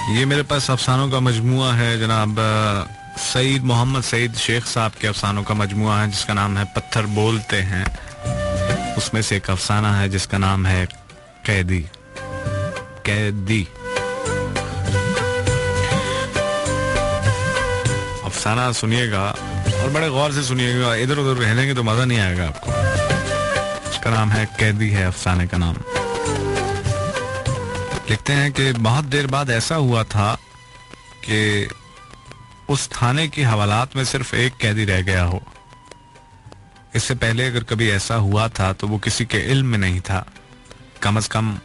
ये मेरे पास अफसानों का मजमुआ है जनाब, सईद मोहम्मद सईद शेख साहब के अफसानों का मजमुआ है जिसका नाम है पत्थर बोलते हैं। उसमें से एक अफसाना है जिसका नाम है कैदी। कैदी अफसाना सुनिएगा और बड़े गौर से सुनिएगा, इधर उधर रहनेंगे तो मजा नहीं आएगा आपको। इसका नाम है कैदी है अफसाने का नाम। लिखते हैं कि बहुत देर बाद ऐसा हुआ था कि उस थाने की हवालात में सिर्फ एक कैदी रह गया हो। इससे पहले अगर कभी ऐसा हुआ था तो वो किसी के इल्म में नहीं था, कम से कम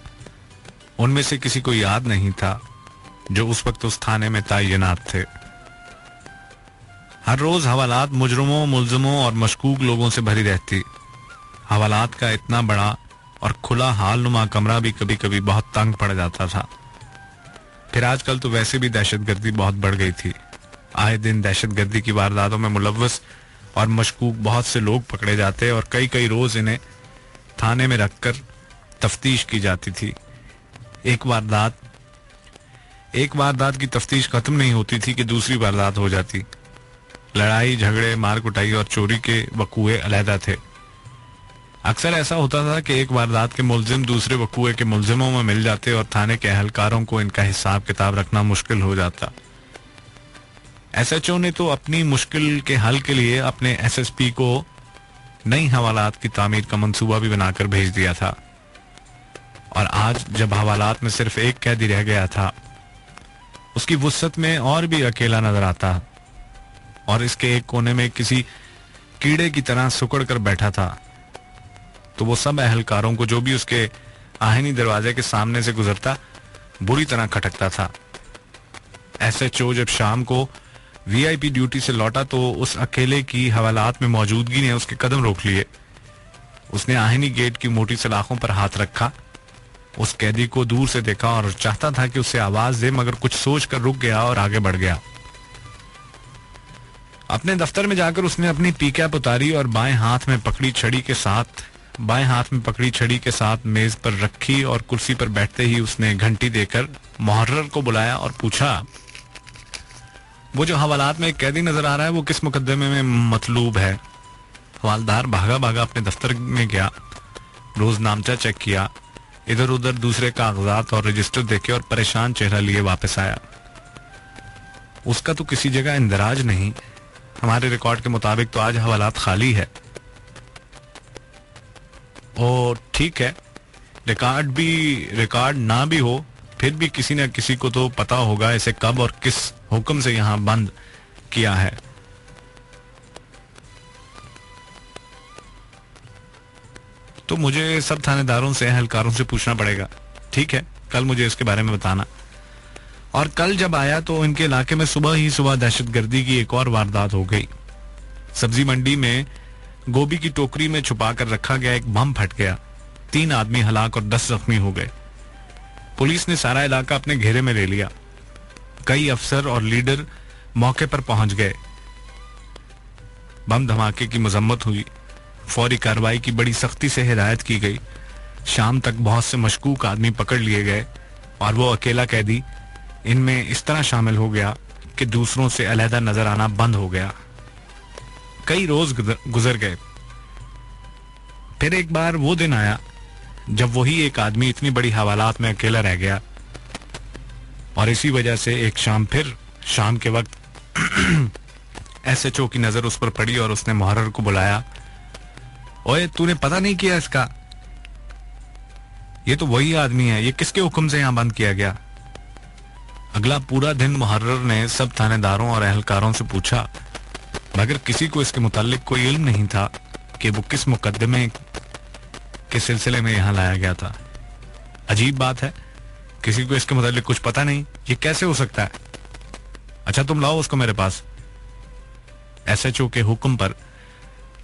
उनमें से किसी को याद नहीं था जो उस वक्त उस थाने में तैनात थे। हर रोज हवालात मुजरिमों, मुल्जिमों और मशकूक लोगों से भरी रहती। हवालात का इतना बड़ा और खुला हाल नुमा कमरा भी कभी कभी बहुत तंग पड़ जाता था। फिर आजकल तो वैसे भी दहशतगर्दी बहुत बढ़ गई थी। आए दिन दहशतगर्दी की वारदातों में मुलव्वस और मशकूक बहुत से लोग पकड़े जाते और कई कई रोज इन्हें थाने में रखकर तफ्तीश की जाती थी। एक वारदात की तफ्तीश खत्म नहीं होती थी कि दूसरी वारदात हो जाती। लड़ाई झगड़े, मार कुटाई और चोरी के वकूए अलहदा थे। अक्सर ऐसा होता था कि एक वारदात के मुल्जिम दूसरे वकूए के मुल्जिमों में मिल जाते और थाने के अहलकारों को इनका हिसाब किताब रखना मुश्किल हो जाता। एसएचओ ने तो अपनी मुश्किल के हल के लिए अपने एसएसपी को नई हवालात की तामीर का मंसूबा भी बनाकर भेज दिया था। और आज जब हवालात में सिर्फ एक कैदी रह गया था, उसकी वुसअत में और भी अकेला नजर आता और इसके एक कोने में किसी कीड़े की तरह सुकड़ कर बैठा था। तो वो सब अहलकारों को जो भी उसके आहनी दरवाजे के सामने से गुजरता बुरी तरह खटकता था। एसएचओ जब शाम को वीआईपी ड्यूटी से लौटा तो उस अकेले की हवालात में मौजूदगी ने उसके कदम रोक लिए। उसने आहनी गेट की मोटी सलाखों पर हाथ रखा, उस कैदी को दूर से देखा और चाहता था कि उसे आवाज दे, मगर कुछ सोच कर रुक गया और आगे बढ़ गया। अपने दफ्तर में जाकर उसने अपनी पीकैप उतारी और बाएं हाथ में पकड़ी छड़ी के साथ मेज पर रखी और कुर्सी पर बैठते ही उसने घंटी देकर मुहर्रर को बुलाया और पूछा, वो जो हवालात में एक कैदी नजर आ रहा है वो किस मुकदमे में मतलूब है? हवालदार भागा भागा अपने दफ्तर में गया, रोजनामचा चेक किया, इधर उधर दूसरे कागजात और रजिस्टर देखे और परेशान चेहरा लिए वापस आया। उसका तो किसी जगह इंदराज नहीं, हमारे रिकॉर्ड के मुताबिक तो आज हवालात खाली है। ओ ठीक है, रिकॉर्ड ना भी हो फिर भी किसी न किसी को तो पता होगा इसे कब और किस हुक्म से यहां बंद किया है। तो मुझे सब थानेदारों से, अहलकारों से पूछना पड़ेगा। ठीक है, कल मुझे इसके बारे में बताना। और कल जब आया तो इनके इलाके में सुबह ही सुबह दहशतगर्दी की एक और वारदात हो गई। सब्जी मंडी में गोभी की टोकरी में छुपा कर रखा गया एक बम फट गया, 3 आदमी हलाक और 10 जख्मी हो गए। पुलिस ने सारा इलाका अपने घेरे में ले लिया। कई अफसर और लीडर मौके पर पहुंच गए। बम धमाके की मजम्मत हुई, फौरी कार्रवाई की बड़ी सख्ती से हिदायत की गई। शाम तक बहुत से मशकूक आदमी पकड़ लिए गए और वो अकेला कैदी इनमें इस तरह शामिल हो गया कि दूसरों से अलहदा नजर आना बंद हो गया। कई रोज गुजर गए। फिर एक बार वो दिन आया जब वही एक आदमी इतनी बड़ी हवालात में अकेला रह गया और इसी वजह से एक शाम के वक्त एसएचओ की नजर उस पर पड़ी और उसने मुहर्रर को बुलाया। ओए, तूने पता नहीं किया इसका? ये तो वही आदमी है, ये किसके हुक्म से यहां बंद किया गया? अगला पूरा दिन मुहर्रर ने सब थानेदारों और अहलकारों से पूछा, मगर किसी को इसके मुताल्लिक कोई इल्म नहीं था कि वो किस मुकदमे के सिलसिले में यहां लाया गया था। अजीब बात है, किसी को इसके मुताल्लिक कुछ पता नहीं, ये कैसे हो सकता है? अच्छा, तुम लाओ उसको मेरे पास। एसएचओ के हुक्म पर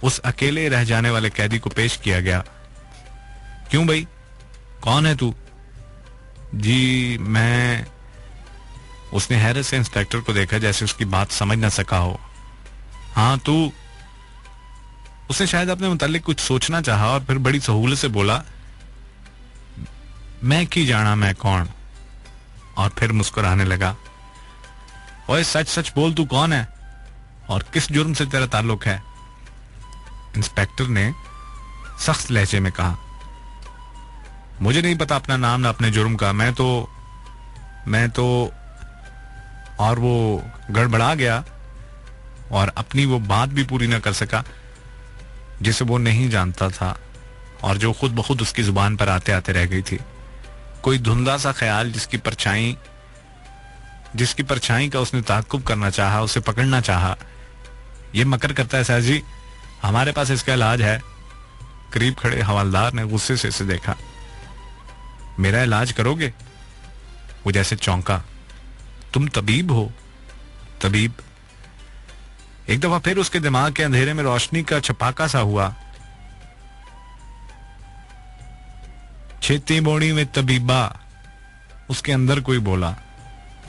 उस अकेले रह जाने वाले कैदी को पेश किया गया। क्यों भाई, कौन है तू? जी मैं। उसने हैरत से इंस्पेक्टर को देखा जैसे उसकी बात समझ ना सका हो। हाँ तू। उसने शायद अपने मुतालिक कुछ सोचना चाहा और फिर बड़ी सहूलत से बोला, मैं की जाना मैं कौन? और फिर मुस्कुराने लगा। ओए सच सच बोल, तू कौन है और किस जुर्म से तेरा ताल्लुक है? इंस्पेक्टर ने सख्त लहजे में कहा, मुझे नहीं पता अपना नाम ना अपने जुर्म का। मैं तो और वो गड़बड़ा गया और अपनी वो बात भी पूरी ना कर सका जिसे वो नहीं जानता था और जो खुद ब खुद उसकी जुबान पर आते आते रह गई थी। कोई धुंधला सा ख्याल जिसकी परछाई का उसने ताक़ुब करना चाहा, उसे पकड़ना चाहा। ये मकर करता है सर जी, हमारे पास इसका इलाज है। करीब खड़े हवालदार ने गुस्से से इसे देखा। मेरा इलाज करोगे? वो जैसे चौंका। तुम तबीब हो? तबीब? एक दफा फिर उसके दिमाग के अंधेरे में रोशनी का छपाका सा हुआ। छेती बोड़ी में तबीबा, उसके अंदर कोई बोला।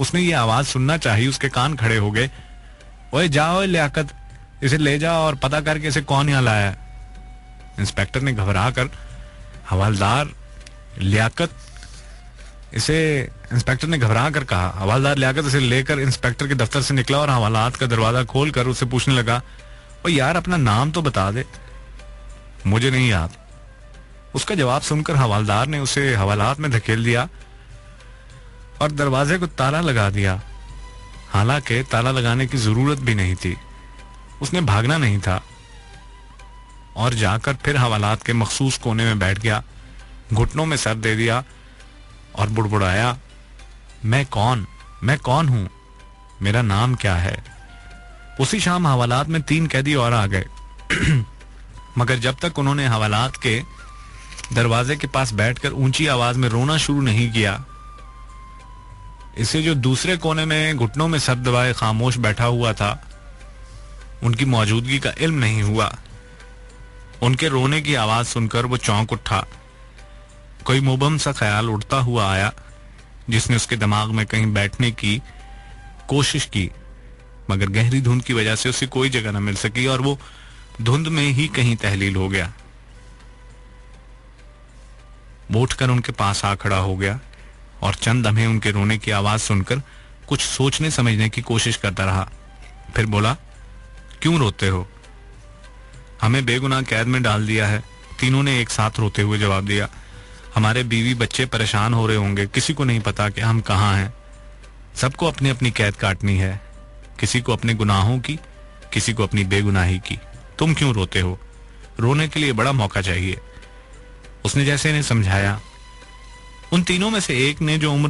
उसने ये आवाज सुनना चाहिए। उसके कान खड़े हो गए। ओए जाओ लियाकत, इसे ले जाओ और पता करके इसे कौन यहां लाया है। इंस्पेक्टर ने घबरा कर कहा। हवालदार लियाकत इसे लेकर इंस्पेक्टर के दफ्तर से निकला और हवालात का दरवाजा खोलकर उसे पूछने लगा, ओ यार अपना नाम तो बता दे। मुझे नहीं याद। उसका जवाब सुनकर हवालदार ने उसे हवालात में धकेल दिया और दरवाजे को ताला लगा दिया। हालांकि ताला लगाने की जरूरत भी नहीं थी। उसने भागना नहीं था और जाकर फिर हवालात के मखसूस कोने में बैठ गया, घुटनों में सर दे दिया और बुड़बुड़ाया, मैं कौन हूं? मेरा नाम क्या है? उसी शाम हवालात में 3 कैदी और आ गए। मगर जब तक उन्होंने हवालात के दरवाजे के पास बैठकर ऊंची आवाज में रोना शुरू नहीं किया, इसे जो दूसरे कोने में घुटनों में सर दबाए खामोश बैठा हुआ था, उनकी मौजूदगी का इल्म नहीं हुआ। उनके रोने की आवाज सुनकर वो चौंक उठा। कोई मुबहम सा ख्याल उड़ता हुआ आया जिसने उसके दिमाग में कहीं बैठने की कोशिश की, मगर गहरी धुंध की वजह से उसे कोई जगह न मिल सकी और वो धुंध में ही कहीं तहलील हो गया। वो उठकर उनके पास आ खड़ा हो गया और चंद लम्हे उनके रोने की आवाज सुनकर कुछ सोचने समझने की कोशिश करता रहा। फिर बोला, क्यों रोते हो? हमें बेगुनाह कैद में डाल दिया है। तीनों ने एक साथ रोते हुए जवाब दिया। हमारे बीवी बच्चे परेशान हो रहे होंगे। किसी को नहीं पता कि हम कहाँ हैं। सबको अपनी अपनी कैद काटनी है, किसी को अपने गुनाहों की, किसी को अपनी बेगुनाही की। तुम क्यों रोते हो? रोने के लिए बड़ा मौका चाहिए। उसने जैसे इन्हें समझाया। उन तीनों में से एक ने, जो उम्र